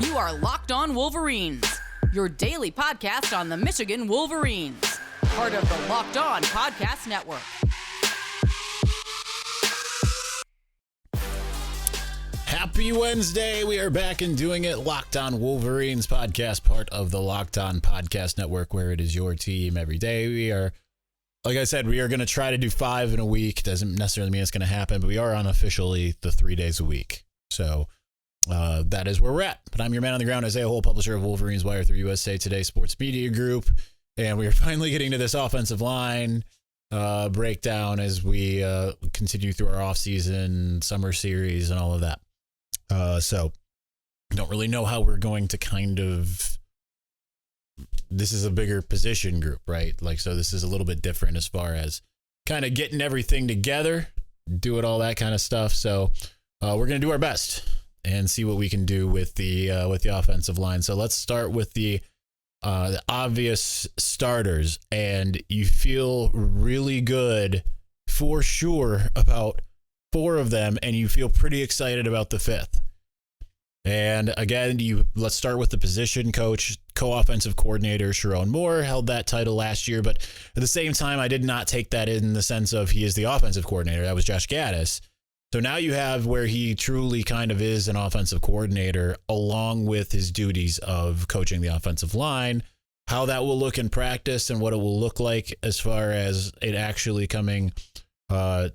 You are Locked On Wolverines, your daily podcast on the Michigan Wolverines, part of the Locked On Podcast Network. Happy Wednesday. We are back and doing it. Locked On Wolverines podcast, part of the Locked On Podcast Network, where it is your team every day. We are, like I said, we are going to try to do 5 in a week. Doesn't necessarily mean it's going to happen, but we are unofficially the 3 days a week. So that is where we're at. But I'm your man on the ground, Isaiah Hole, publisher of Wolverines Wire through USA Today Sports Media Group. And we are finally getting to this offensive line breakdown as we continue through our offseason, summer series, and all of that. So I don't really know how we're going to this is a bigger position group, right? So this is a little bit different as far as kind of getting everything together, doing all that kind of stuff. So we're going to do our best and see what we can do with the offensive line. So let's start with the obvious starters, and you feel really good for sure about 4 of them, and you feel pretty excited about the 5th. And again, let's start with the position coach, co-offensive coordinator. Sharon Moore held that title last year, but at the same time, I did not take that in the sense of he is the offensive coordinator. That was Josh Gaddis. So now you have where he truly kind of is an offensive coordinator, along with his duties of coaching the offensive line. How that will look in practice and what it will look like as far as it actually coming to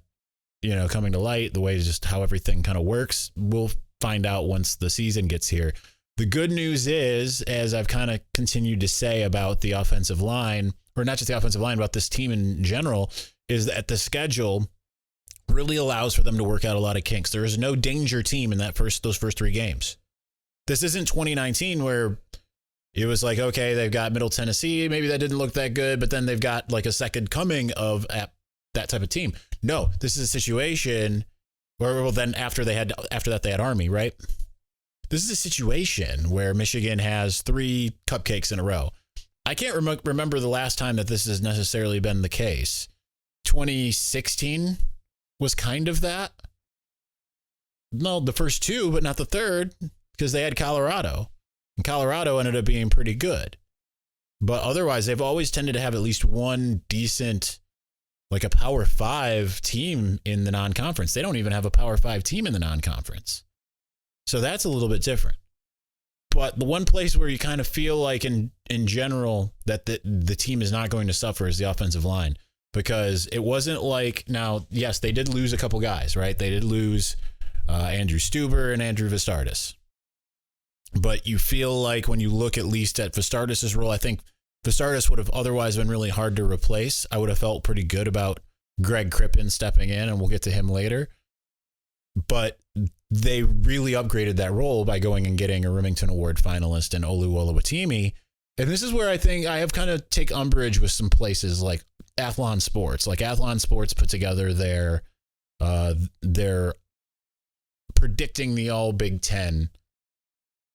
light, the way just how everything kind of works, we'll find out once the season gets here. The good news is, as I've kind of continued to say about the offensive line, or not just the offensive line, about this team in general, is that the schedule really allows for them to work out a lot of kinks. There is no danger team in those first 3 games. This isn't 2019 where it was like, okay, they've got Middle Tennessee. Maybe that didn't look that good, but then they've got like a second coming of that type of team. No, this is a situation where, then after that they had Army, right? This is a situation where Michigan has 3 cupcakes in a row. I can't remember the last time that this has necessarily been the case. 2016 was kind of that. No, the first 2, but not the third, because they had Colorado. And Colorado ended up being pretty good. But otherwise, they've always tended to have at least one decent, like a Power 5 team in the non-conference. They don't even have a Power 5 team in the non-conference. So that's a little bit different. But the one place where you kind of feel like in general that the team is not going to suffer is the offensive line. Because it wasn't like, now, yes, they did lose a couple guys, right? They did lose Andrew Stuber and Andrew Vistardis. But you feel like when you look at least at Vistardis' role, I think Vistardis would have otherwise been really hard to replace. I would have felt pretty good about Greg Crippen stepping in, and we'll get to him later. But they really upgraded that role by going and getting a Remington Award finalist in Olu Oluwatimi. And this is where I think I have kind of take umbrage with some places like Athlon Sports. Like Athlon Sports put together their predicting the all Big Ten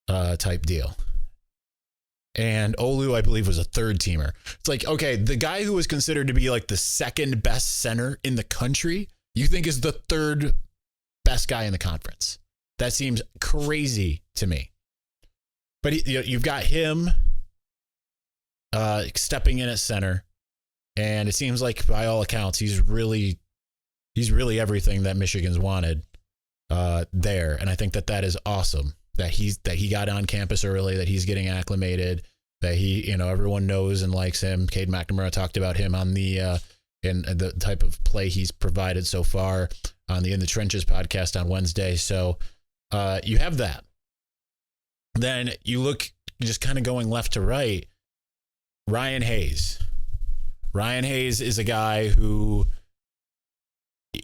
type deal. And Olu, I believe, was a 3rd teamer. It's like, okay, the guy who was considered to be like the 2nd best center in the country, you think is the 3rd best guy in the conference. That seems crazy to me. But you've got him stepping in at center. And it seems like, by all accounts, he's really everything that Michigan's wanted there. And I think that is awesome that he got on campus early, that he's getting acclimated, that he, everyone knows and likes him. Cade McNamara talked about him on in the type of play he's provided so far on the In the Trenches podcast on Wednesday. So you have that. Then you look, just kind of going left to right, Ryan Hayes. Ryan Hayes is a guy who,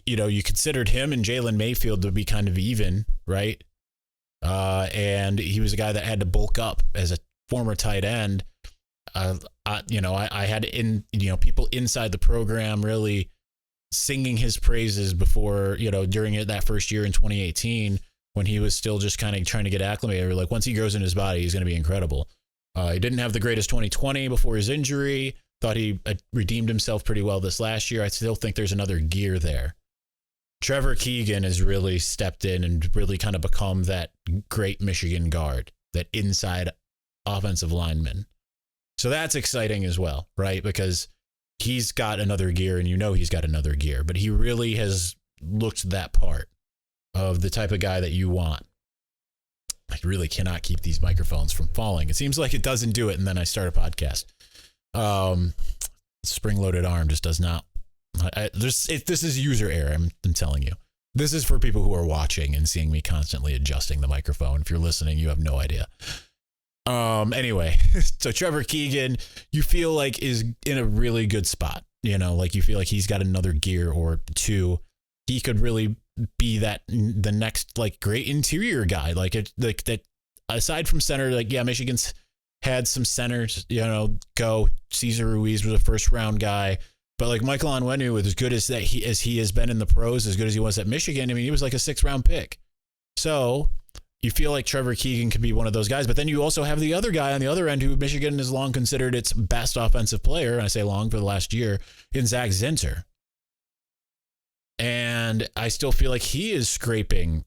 you considered him and Jalen Mayfield to be kind of even, right? And he was a guy that had to bulk up as a former tight end. I had people inside the program really singing his praises before, during that first year in 2018 when he was still just kind of trying to get acclimated. Like, once he grows in his body, he's going to be incredible. He didn't have the greatest 2020 before his injury. Thought he redeemed himself pretty well this last year. I still think there's another gear there. Trevor Keegan has really stepped in and really kind of become that great Michigan guard. that inside offensive lineman. So that's exciting as well, right? Because he's got another gear, and he's got another gear, but he really has looked that part of the type of guy that you want. I really cannot keep these microphones from falling. It seems like it doesn't do it, and then I start a podcast. Spring-loaded arm just does not. This is user error, I'm telling you. This is for people who are watching and seeing me constantly adjusting the microphone. If you're listening, you have no idea. Anyway, so Trevor Keegan, you feel like is in a really good spot. Like you feel like he's got another gear or two. He could really be the next like great interior guy. Like that aside from center, like, yeah, Michigan's had some centers, go. Cesar Ruiz was a first round guy, but like Michael Onwenu, as good as he has been in the pros, as good as he was at Michigan, I mean, he was like a 6th round pick. So you feel like Trevor Keegan could be one of those guys, but then you also have the other guy on the other end who Michigan has long considered its best offensive player, and I say long for the last year, in Zach Zinter. And I still feel like he is scraping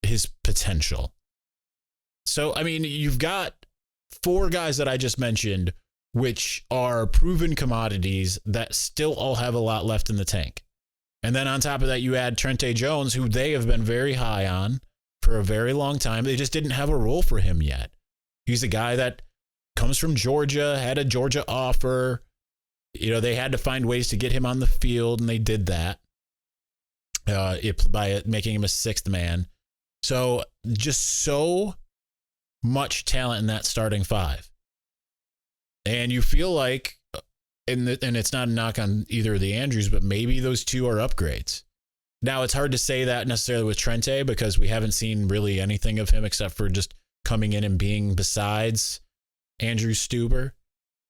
his potential. So, I mean, you've got 4 guys that I just mentioned, which are proven commodities that still all have a lot left in the tank. And then on top of that, you add Trente Jones, who they have been very high on for a very long time. They just didn't have a role for him yet. He's a guy that comes from Georgia, had a Georgia offer. They had to find ways to get him on the field, and they did that by making him a 6th man. So just so much talent in that starting 5. And you feel like, and it's not a knock on either of the Andrews, but maybe those 2 are upgrades. Now, it's hard to say that necessarily with Trente because we haven't seen really anything of him except for just coming in and being besides Andrew Stuber.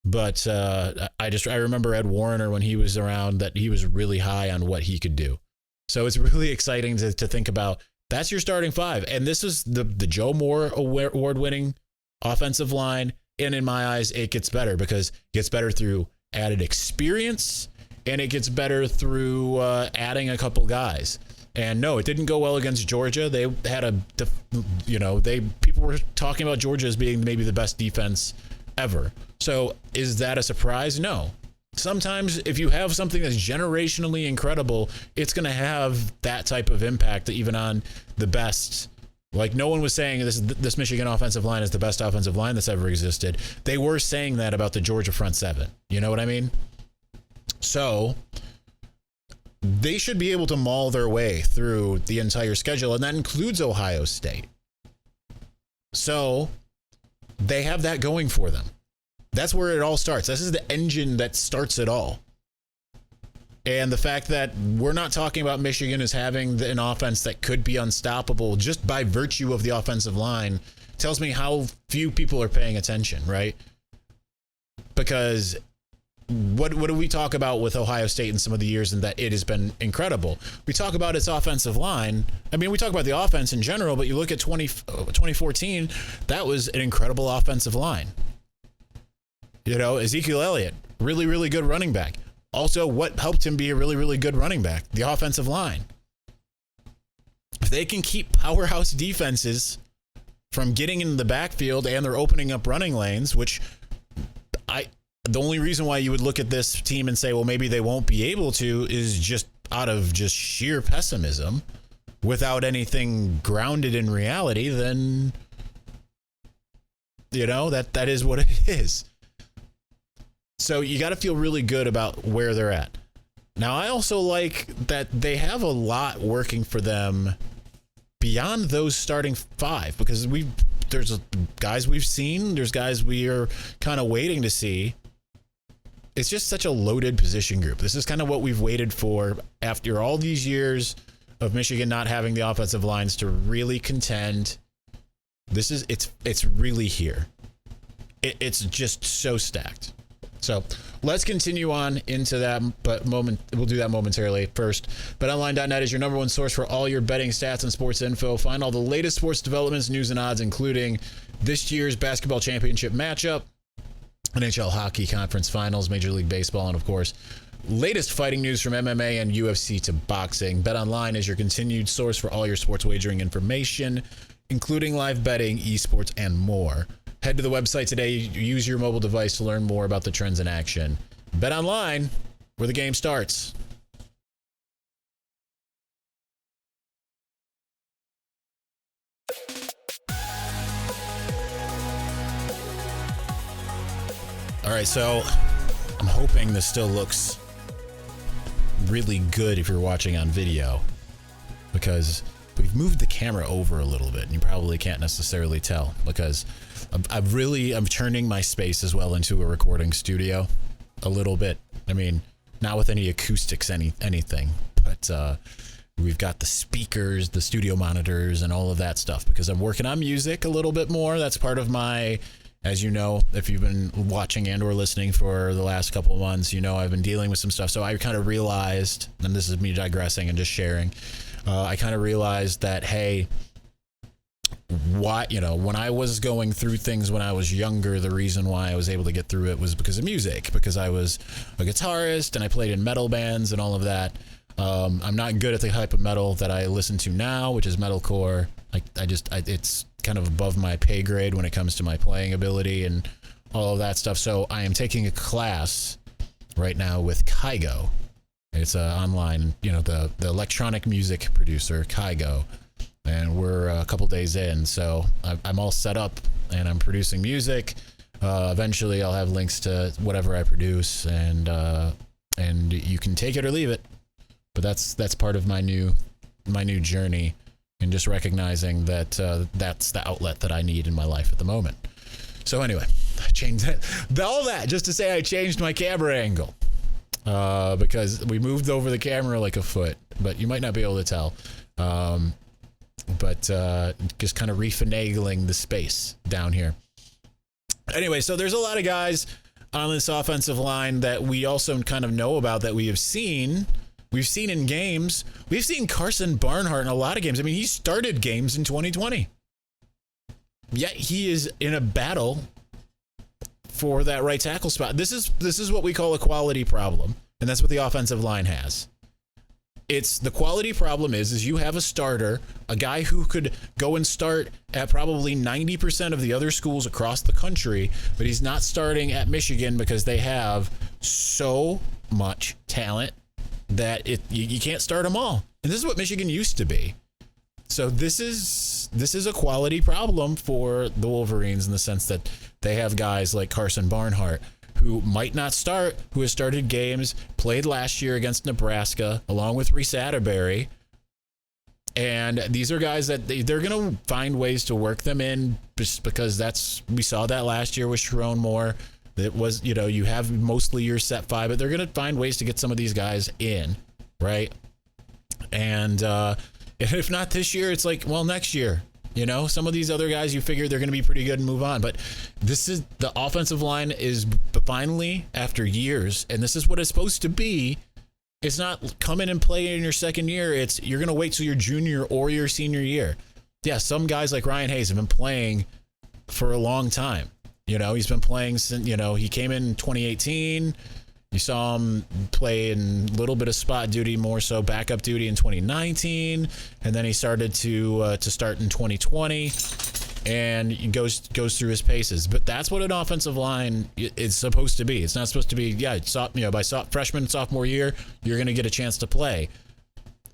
But I remember Ed Warner when he was around that he was really high on what he could do. So it's really exciting to think about. That's your starting 5. And this is the Joe Moore award-winning offensive line. And in my eyes, it gets better because it gets better through added experience, and it gets better through adding a couple guys. And no, it didn't go well against Georgia. They had people were talking about Georgia as being maybe the best defense ever. So is that a surprise? No. Sometimes if you have something that's generationally incredible, it's going to have that type of impact even on the best. Like, no one was saying this Michigan offensive line is the best offensive line that's ever existed. They were saying that about the Georgia front 7. You know what I mean? So they should be able to maul their way through the entire schedule, and that includes Ohio State. So they have that going for them. That's where it all starts. This is the engine that starts it all. And the fact that we're not talking about Michigan as having an offense that could be unstoppable just by virtue of the offensive line tells me how few people are paying attention, right? Because what do we talk about with Ohio State in some of the years and that it has been incredible? We talk about its offensive line. I mean, we talk about the offense in general, but you look at 2014, that was an incredible offensive line. Ezekiel Elliott, really, really good running back. Also, what helped him be a really, really good running back? The offensive line. If they can keep powerhouse defenses from getting into the backfield and they're opening up running lanes, which the only reason why you would look at this team and say, well, maybe they won't be able to is just out of just sheer pessimism without anything grounded in reality, then, that is what it is. So you got to feel really good about where they're at. Now, I also like that they have a lot working for them beyond those starting 5 because there's guys we've seen, there's guys we are kind of waiting to see. It's just such a loaded position group. This is kind of what we've waited for after all these years of Michigan not having the offensive lines to really contend. It's really here. It's just so stacked. So let's continue on into that, but we'll do that momentarily. First, BetOnline.net is your number 1 source for all your betting stats and sports info. Find all the latest sports developments, news, and odds, including this year's basketball championship matchup, NHL hockey conference finals, Major League Baseball, and of course, latest fighting news from MMA and UFC to boxing. BetOnline is your continued source for all your sports wagering information. including live betting, esports, and more. Head to the website today. Use your mobile device to learn more about the trends in action. BetOnline, where the game starts. All right, so I'm hoping this still looks really good if you're watching on video, because we've moved the camera over a little bit and you probably can't necessarily tell, because I'm turning my space as well into a recording studio a little bit. I mean, not with any acoustics, anything, but we've got the speakers, the studio monitors, and all of that stuff, because I'm working on music a little bit more. That's part of my, as you know, if you've been watching and or listening for the last couple of months, you know I've been dealing with some stuff. So I kind of realized, and this is me digressing and just sharing, I kind of realized that, hey, when I was going through things when I was younger, the reason why I was able to get through it was because of music, because I was a guitarist and I played in metal bands and all of that. I'm not good at the type of metal that I listen to now, which is metalcore. It's kind of above my pay grade when it comes to my playing ability and all of that stuff. So I am taking a class right now with Kygo. It's online, the electronic music producer, Kygo. And we're a couple days in, so I'm all set up and I'm producing music. Eventually I'll have links to whatever I produce, and you can take it or leave it. But that's part of my new journey, and just recognizing that that's the outlet that I need in my life at the moment. So anyway, I changed all that just to say I changed my camera angle, because we moved over the camera like a foot, but you might not be able to tell. But just kind of refinagling the space down here. Anyway, so there's a lot of guys on this offensive line that we also kind of know about, that we have seen. We've seen in games. We've seen Carson Barnhart in a lot of games. I mean, he started games in 2020. Yet he is in a battle for that right tackle spot. This is what we call a quality problem, and that's what the offensive line has. It's the quality problem is you have a starter, a guy who could go and start at probably 90% of the other schools across the country, but he's not starting at Michigan because they have so much talent that you can't start them all. And this is what Michigan used to be. So this is a quality problem for the Wolverines, in the sense that they have guys like Carson Barnhart, who might not start, who has started games, played last year against Nebraska, along with Reese Atterbury. And these are guys that they're going to find ways to work them in, just because we saw that last year with Sharon Moore. It was, you have mostly your set five, but they're going to find ways to get some of these guys in, right? And if not this year, it's like, well, next year. Some of these other guys, you figure they're going to be pretty good and move on. But this is the offensive line is finally, after years, and this is what it's supposed to be. It's not come in and play in your second year. It's you're going to wait till your junior or your senior year. Yeah, some guys like Ryan Hayes have been playing for a long time. He's been playing since, he came in 2018. You saw him play in a little bit of spot duty, more so backup duty in 2019, and then he started to start in 2020, and he goes through his paces. But that's what an offensive line is supposed to be. It's not supposed to be, by freshman, sophomore year, you're going to get a chance to play.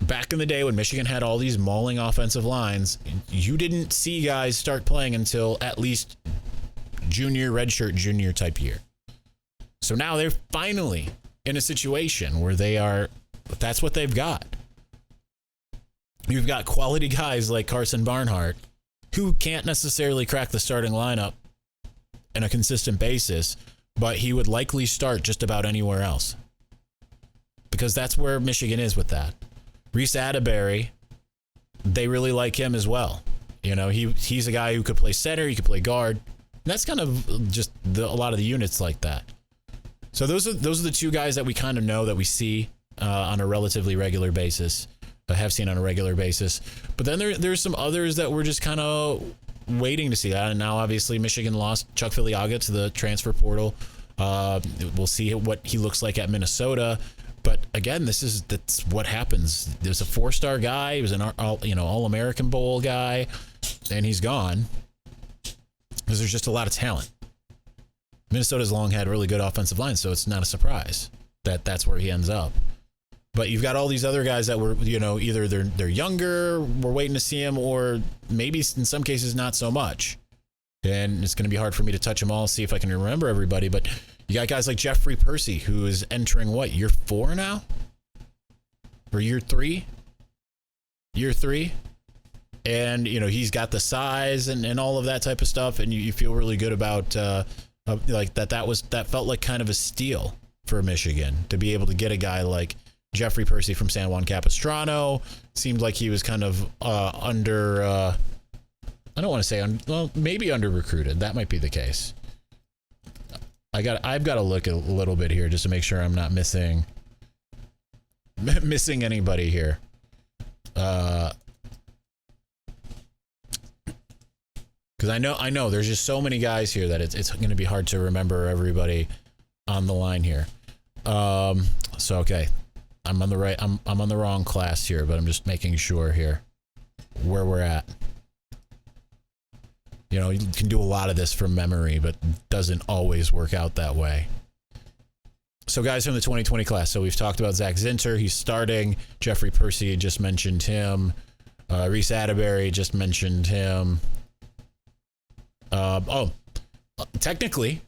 Back in the day when Michigan had all these mauling offensive lines, you didn't see guys start playing until at least redshirt junior type year. So now they're finally in a situation where that's what they've got. You've got quality guys like Carson Barnhart, who can't necessarily crack the starting lineup on a consistent basis, but he would likely start just about anywhere else, because that's where Michigan is with that. Reese Atterbury, they really like him as well. He's a guy who could play center, he could play guard. And that's kind of just a lot of the units like that. So those are the two guys that we kind of know, that we see on a relatively regular basis, have seen on a regular basis. But then there's some others that we're just kind of waiting to see that. And now obviously Michigan lost Chuck Filiaga to the transfer portal. We'll see what he looks like at Minnesota. But again, that's what happens. There's a 4-star guy. He was an All-American Bowl guy. and he's gone because there's just a lot of talent. Minnesota's long had really good offensive line, so it's not a surprise that that's where he ends up. But you've got all these other guys that were, either they're younger, we're waiting to see him, or maybe in some cases not so much. And it's going to be hard for me to touch them all, see if I can remember everybody. But you got guys like Jeffrey Percy, who is entering year 4 now? Or year 3? Year 3? And, he's got the size and all of that type of stuff. And you feel really good about that felt like kind of a steal for Michigan to be able to get a guy like Jeffrey Percy from San Juan Capistrano. Seemed like he was kind of under, I don't want to say, maybe under recruited. That might be the case. I've got to look a little bit here just to make sure I'm not missing anybody here. Because I know there's just so many guys here that it's going to be hard to remember everybody on the line here. So okay, I'm on the right. I'm on the wrong class here, but I'm just making sure here where we're at. You can do a lot of this from memory, but doesn't always work out that way. So guys from the 2020 class. So we've talked about Zach Zinter. He's starting. Jeffrey Percy, just mentioned him. Reese Atterbury, just mentioned him. Technically,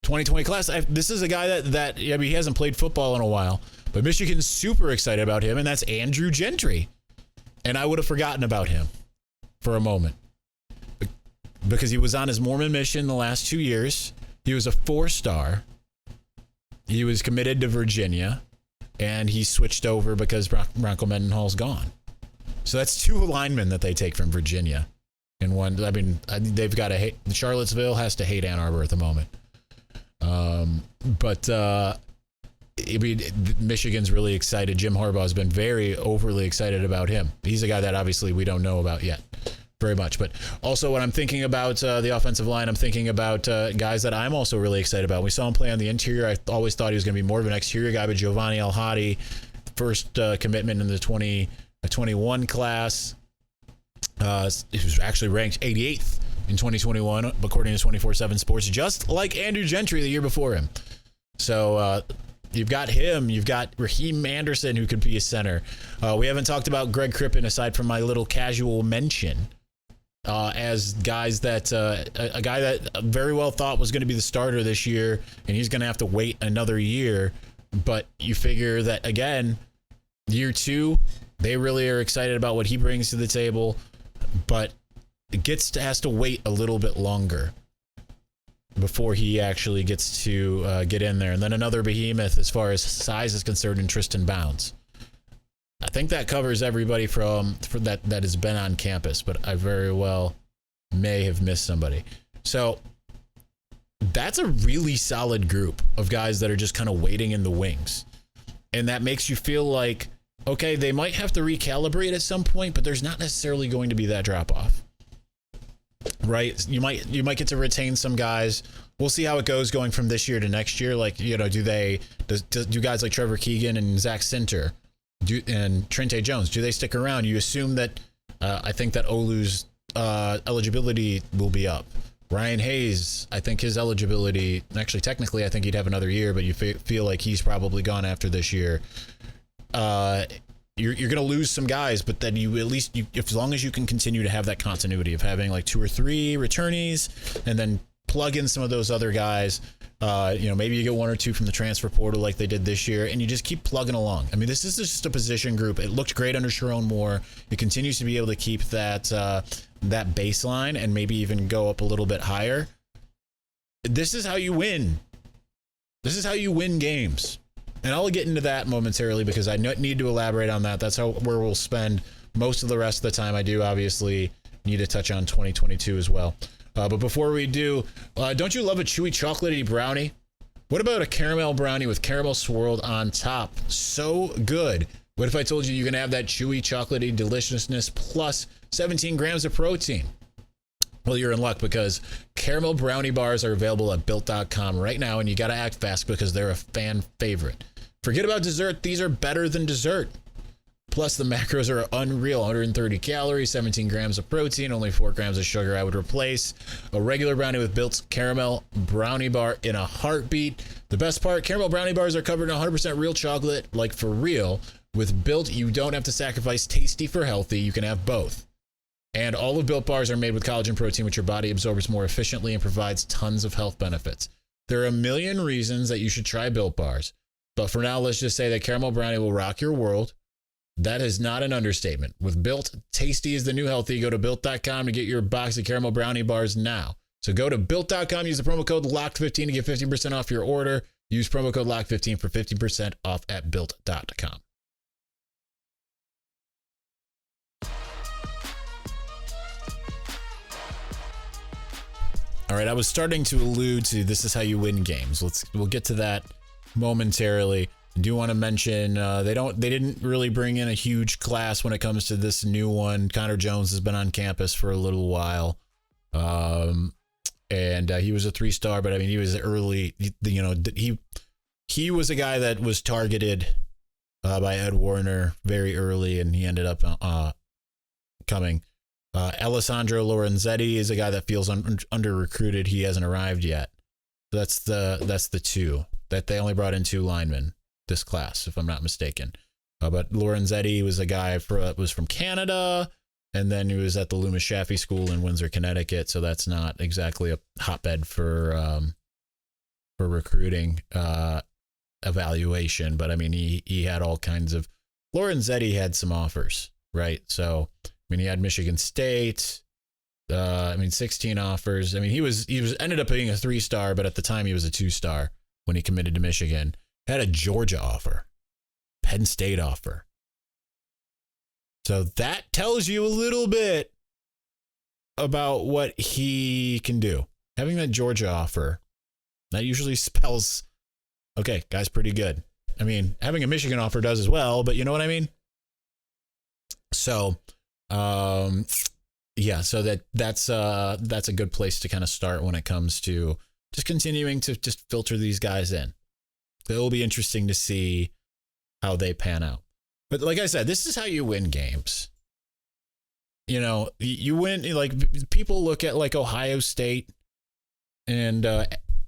2020 class. This is a guy that he hasn't played football in a while, but Michigan's super excited about him, and that's Andrew Gentry. And I would have forgotten about him for a moment because he was on his Mormon mission the last 2 years. He was a 4-star. He was committed to Virginia, and he switched over because Bronco Mendenhall's gone. So that's 2 linemen that they take from Virginia. And one, they've got to hate. Charlottesville has to hate Ann Arbor at the moment. Michigan's really excited. Jim Harbaugh has been very overly excited about him. He's a guy that obviously we don't know about yet very much. But also when I'm thinking about the offensive line, I'm thinking about guys that I'm also really excited about. We saw him play on the interior. I always thought he was going to be more of an exterior guy, but Giovanni El-Hadi, first commitment in the 2021 class. He was actually ranked 88th in 2021, according to 24/7 Sports, just like Andrew Gentry the year before him. So you've got him. You've got Raheem Anderson, who could be a center. We haven't talked about Greg Crippen, aside from my little casual mention, as guys that a guy that very well thought was going to be the starter this year, and he's going to have to wait another year. But you figure that, again, year 2, they really are excited about what he brings to the table. But it has to wait a little bit longer before he actually gets to get in there. And then another behemoth as far as size is concerned in Tristan Bounds. I think that covers everybody for that has been on campus, but I very well may have missed somebody. So that's a really solid group of guys that are just kind of waiting in the wings. And that makes you feel like, okay, they might have to recalibrate at some point, but there's not necessarily going to be that drop-off, right? You might get to retain some guys. We'll see how it goes going from this year to next year. Like, do guys like Trevor Keegan and Zach Zinter and Trente Jones, do they stick around? You assume that, I think that Olu's eligibility will be up. Ryan Hayes, I think his eligibility, actually technically I think he'd have another year, but you feel like he's probably gone after this year. You're going to lose some guys, but then you at least, as long as you can continue to have that continuity of having like 2 or 3 returnees and then plug in some of those other guys, maybe you get 1 or 2 from the transfer portal like they did this year, and you just keep plugging along. I mean, this is just a position group. It looked great under Sharon Moore. It continues to be able to keep that baseline and maybe even go up a little bit higher. This is how you win. This is how you win games. And I'll get into that momentarily because I need to elaborate on that. That's where we'll spend most of the rest of the time. I do obviously need to touch on 2022 as well. But before we do, don't you love a chewy chocolatey brownie? What about a caramel brownie with caramel swirled on top? So good. What if I told you can have that chewy chocolatey deliciousness plus 17 grams of protein? Well, you're in luck because caramel brownie bars are available at Built.com right now, and you got to act fast because they're a fan favorite. Forget about dessert. These are better than dessert. Plus, the macros are unreal. 130 calories, 17 grams of protein, only 4 grams of sugar. I would replace a regular brownie with Built's caramel brownie bar in a heartbeat. The best part, caramel brownie bars are covered in 100% real chocolate, like for real. With Built, you don't have to sacrifice tasty for healthy. You can have both. And all of Built bars are made with collagen protein, which your body absorbs more efficiently and provides tons of health benefits. There are a million reasons that you should try Built bars. But for now, let's just say that caramel brownie will rock your world. That is not an understatement. With Built, tasty is the new healthy. Go to Built.com to get your box of caramel brownie bars now. So go to Built.com, use the promo code LOCKED15 to get 15% off your order. Use promo code LOCKED15 for 15% off at Built.com. All right, I was starting to allude to this is how you win games. We'll get to that momentarily. I do want to mention they didn't really bring in a huge class when it comes to this new one. Connor Jones has been on campus for a little while, and he was a 3-star. But I mean, he was early. He was a guy that was targeted by Ed Warner very early, and he ended up coming. Alessandro Lorenzetti is a guy that feels under recruited. He hasn't arrived yet. That's the two that they only brought in 2 linemen this class, if I'm not mistaken. But Lorenzetti was a guy was from Canada, and then he was at the Loomis Chaffee School in Windsor, Connecticut. So that's not exactly a hotbed for recruiting evaluation. But I mean, he had all kinds of. Lorenzetti had some offers, right? So I mean, he had Michigan State. 16 offers. I mean, he was ended up being a 3-star, but at the time he was a 2-star when he committed to Michigan. Had a Georgia offer, Penn State offer. So that tells you a little bit about what he can do. Having that Georgia offer, that usually spells, okay, guy's pretty good. I mean, having a Michigan offer does as well, but you know what I mean? So, yeah, so that's a good place to kind of start when it comes to just continuing to just filter these guys in. It will be interesting to see how they pan out. But like I said, this is how you win games. You know, you win, like people look at like Ohio State and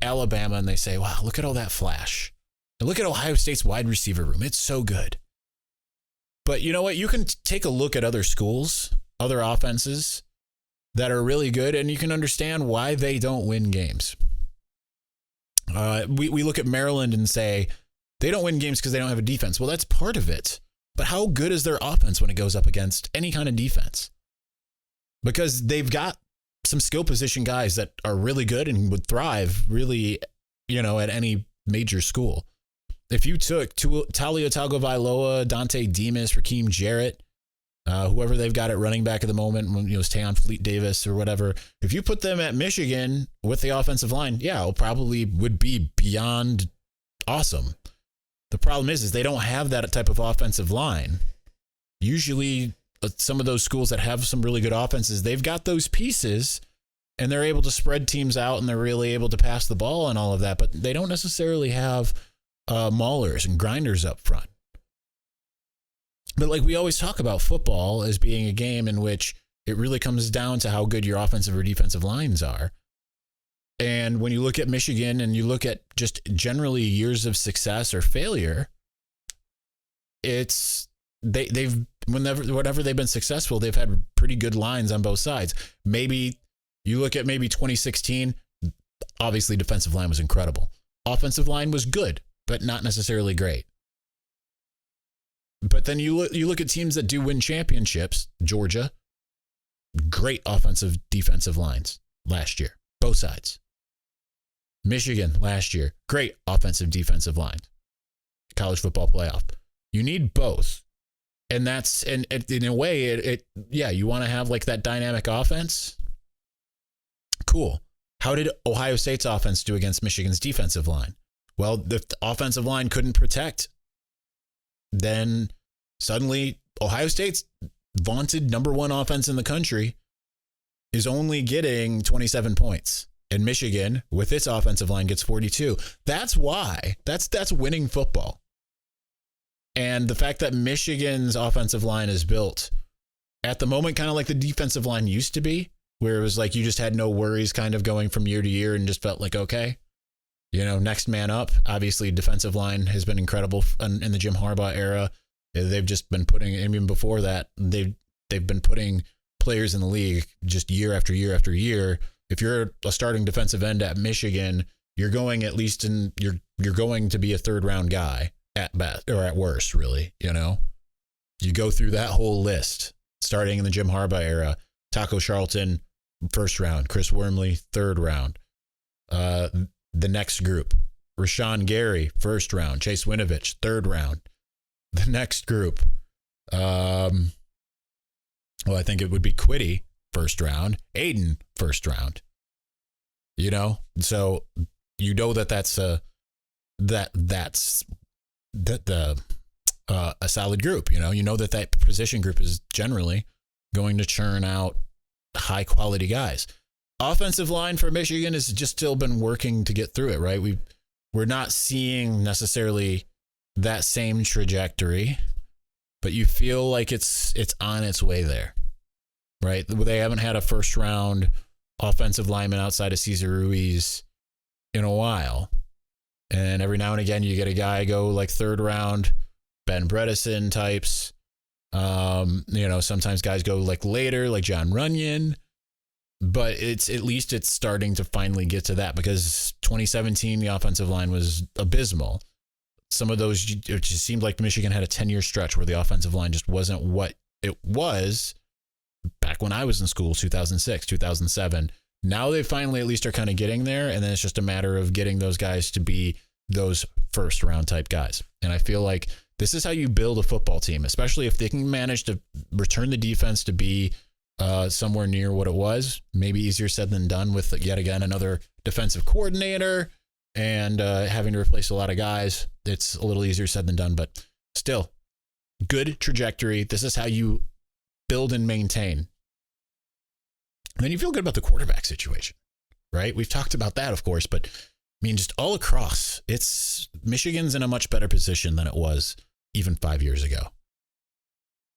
Alabama and they say, wow, look at all that flash. And look at Ohio State's wide receiver room. It's so good. But you know what? You can take a look at other schools, other offenses that are really good, and you can understand why they don't win games. We look at Maryland and say they don't win games because they don't have a defense. Well, that's part of it. But how good is their offense when it goes up against any kind of defense? Because they've got some skill position guys that are really good and would thrive really, at any major school. If you took Talia Tagovailoa, Dante Demas, Raheem Jarrett, whoever they've got at running back at the moment, it's Tayon Fleet Davis or whatever. If you put them at Michigan with the offensive line, yeah, it probably would be beyond awesome. The problem is they don't have that type of offensive line. Usually some of those schools that have some really good offenses, they've got those pieces and they're able to spread teams out and they're really able to pass the ball and all of that, but they don't necessarily have maulers and grinders up front. But like we always talk about football as being a game in which it really comes down to how good your offensive or defensive lines are. And when you look at Michigan and you look at just generally years of success or failure, it's whenever they've been successful, they've had pretty good lines on both sides. Maybe you look at 2016, obviously defensive line was incredible. Offensive line was good, but not necessarily great. But then you look at teams that do win championships. Georgia, great offensive defensive lines last year, both sides. Michigan last year, great offensive defensive line. College football playoff. You need both. And that's, and in a way, you want to have like that dynamic offense. Cool. How did Ohio State's offense do against Michigan's defensive line? Well, the offensive line couldn't protect. Then suddenly Ohio State's vaunted number 1 offense in the country is only getting 27 points. And Michigan, with its offensive line, gets 42. That's why. That's winning football. And the fact that Michigan's offensive line is built at the moment kind of like the defensive line used to be, where it was like you just had no worries kind of going from year to year and just felt like, okay, next man up. Obviously, defensive line has been incredible in the Jim Harbaugh era. They've just been putting, even before that, they've been putting players in the league just year after year after year. If you're a starting defensive end at Michigan, you're going you're going to be a third round guy at best or at worst, really. You go through that whole list starting in the Jim Harbaugh era. Taco Charlton, first round. Chris Wormley, third round. The next group, Rashawn Gary, first round. Chase Winovich, third round. The next group, I think it would be Quiddy, first round. Aiden, first round. So that's a solid group. That position group is generally going to churn out high quality guys. Offensive line for Michigan has just still been working to get through it, right? We're not seeing necessarily that same trajectory, but you feel like it's on its way there, right? They haven't had a first round offensive lineman outside of Cesar Ruiz in a while. And every now and again, you get a guy go like third round, Ben Bredesen types. Sometimes guys go like later, like John Runyon. But at least it's starting to finally get to that, because 2017, the offensive line was abysmal. Some of those, it just seemed like Michigan had a 10-year stretch where the offensive line just wasn't what it was back when I was in school, 2006, 2007. Now they finally at least are kind of getting there, and then it's just a matter of getting those guys to be those first round type guys. And I feel like this is how you build a football team, especially if they can manage to return the defense to be somewhere near what it was. Maybe easier said than done with yet again another defensive coordinator and having to replace a lot of guys. It's a little easier said than done, but still good trajectory. This is how you build and maintain. And then you feel good about the quarterback situation, right? We've talked about that, of course, but just all across, Michigan's in a much better position than it was even 5 years ago.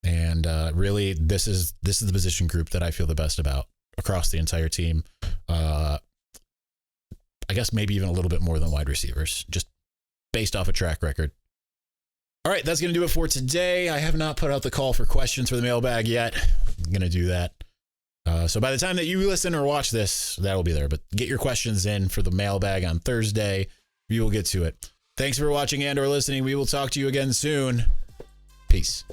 And really, this is the position group that I feel the best about across the entire team. I guess maybe even a little bit more than wide receivers, just based off a track record. All right, that's going to do it for today. I have not put out the call for questions for the mailbag yet. I'm going to do that. So by the time that you listen or watch this, that will be there. But get your questions in for the mailbag on Thursday. We will get to it. Thanks for watching and or listening. We will talk to you again soon. Peace.